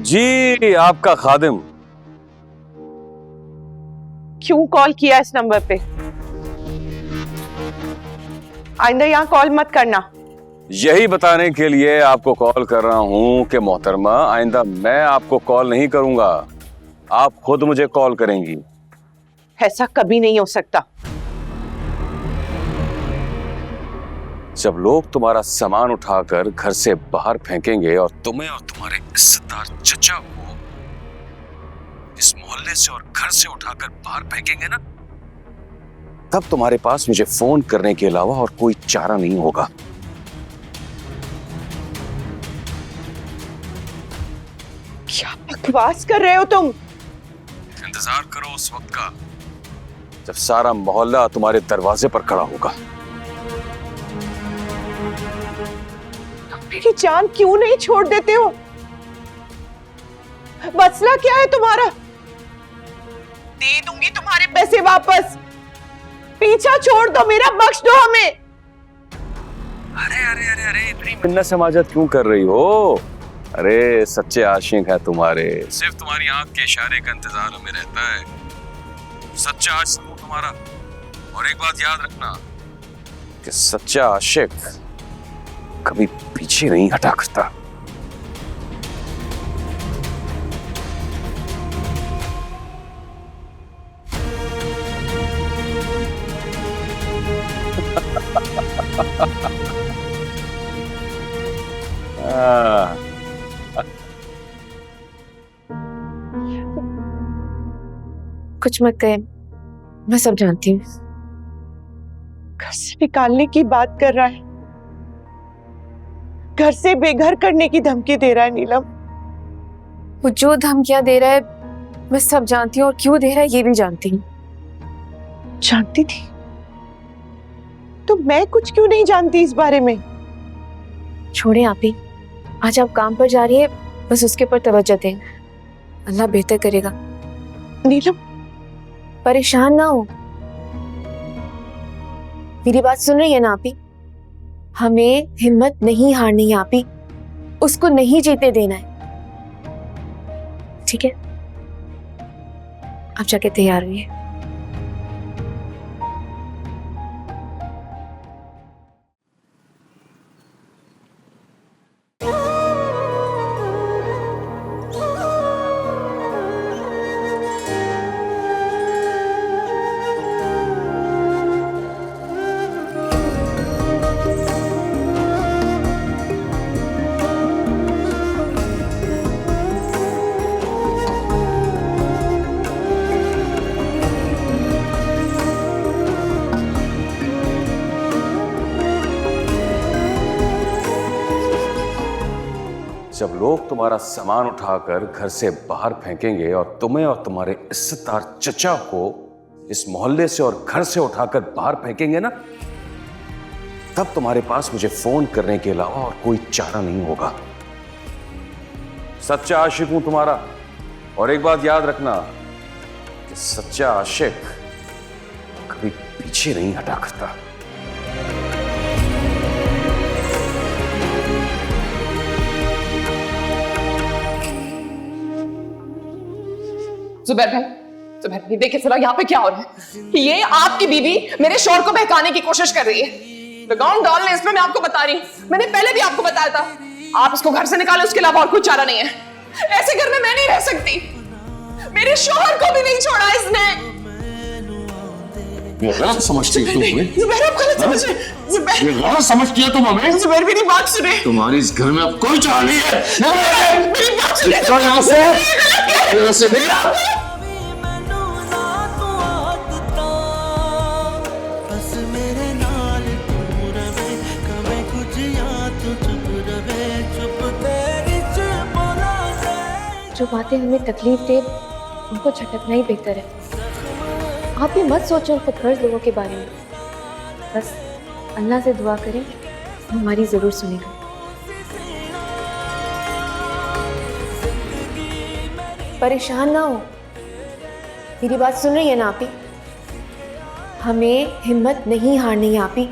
जी आपका खादिम। क्यों कॉल किया इस नंबर पे? आइंदा यहाँ कॉल मत करना। यही बताने के लिए आपको कॉल कर रहा हूं कि मोहतरमा आइंदा मैं आपको कॉल नहीं करूंगा, आप खुद मुझे कॉल करेंगी। ऐसा कभी नहीं हो सकता। जब लोग तुम्हारा सामान उठाकर घर से बाहर फेंकेंगे और तुम्हें और तुम्हारे इज्जतदार चचा को इस मोहल्ले से और घर से उठाकर बाहर फेंकेंगे ना, तब तुम्हारे पास मुझे फोन करने के अलावा और कोई चारा नहीं होगा। क्या बकवास कर रहे हो तुम? इंतजार करो उस वक्त का जब सारा मोहल्ला तुम्हारे दरवाजे पर खड़ा होगा। मेरी जान क्यों नहीं छोड़ देते हो? मसला क्या है तुम्हारा? दे दूंगी तुम्हारे पैसे वापस। पीछा छोड़ दो मेरा, बख्श दो हमें। अरे अरे अरे अरे इतनी मिन्नत समाजत क्यों कर रही हो? अरे सच्चे आशिक है तुम्हारे, सिर्फ तुम्हारी आंख के इशारे का इंतजार हमें रहता है। सच्चा आशिक हूं तुम्हारा। और एक बात याद रखना कि सच्चा आशिक कभी पीछे नहीं हटा करता। कुछ मत कहे, मैं सब जानती हूँ। घर से निकालने की बात कर रहा है, घर से बेघर करने की धमकी दे रहा है नीलम। वो जो धमकियां दे रहा है मैं सब जानती हूँ, और क्यों दे रहा है ये भी जानती हूँ। जानती थी तो मैं कुछ क्यों नहीं जानती इस बारे में? छोड़े आप ही, आज आप काम पर जा रही है, बस उसके ऊपर तवज्जो दें, अल्लाह बेहतर करेगा। नीलम परेशान ना हो, मेरी बात सुन रही है ना आप ही? हमें हिम्मत नहीं हारनी है आप ही, उसको नहीं जीतने देना है, ठीक है? आप जाके तैयार हुई। जब लोग तुम्हारा सामान उठाकर घर से बाहर फेंकेंगे और तुम्हें और तुम्हारे इज्जतदार चचा को इस मोहल्ले से और घर से उठाकर बाहर फेंकेंगे ना, तब तुम्हारे पास मुझे फोन करने के अलावा और कोई चारा नहीं होगा। सच्चा आशिक हूं तुम्हारा। और एक बात याद रखना कि सच्चा आशिक कभी पीछे नहीं हटा करता। जुबैर भाई देखिए जरा यहाँ पे क्या हो रहा है। ये आपकी बीवी मेरे शोर को बहकाने की कोशिश कर रही है। लगाम डालने इसमें मैं आपको बता रही हूँ, मैंने पहले भी आपको बताया था। आप इसको घर से निकाले, उसके अलावा और कोई चारा नहीं है। ऐसे घर में मैं नहीं रह सकती। मेरे शोहर को भी नहीं छोड़ा इसने। ये गलत समझती है तुम हमें। जुबैर आप गलत समझ रहे हैं। जुबैर ये गलत समझती है तुम हमें। जुबैर मेरी बात सुने। तुम्हारी इस घर में अब कोई चारा नहीं है। मेरी बात सुने। यहाँ से निकल। जो बातें हमें तकलीफ दे उनको झटकना ही बेहतर है। आप भी मत सोचो उन खुदगर्ज लोगों के बारे में, बस अल्लाह से दुआ करें, हमारी जरूर सुनेगा। परेशान ना हो, मेरी बात सुन रही है ना आप ही? हमें हिम्मत नहीं हारनी है आप ही।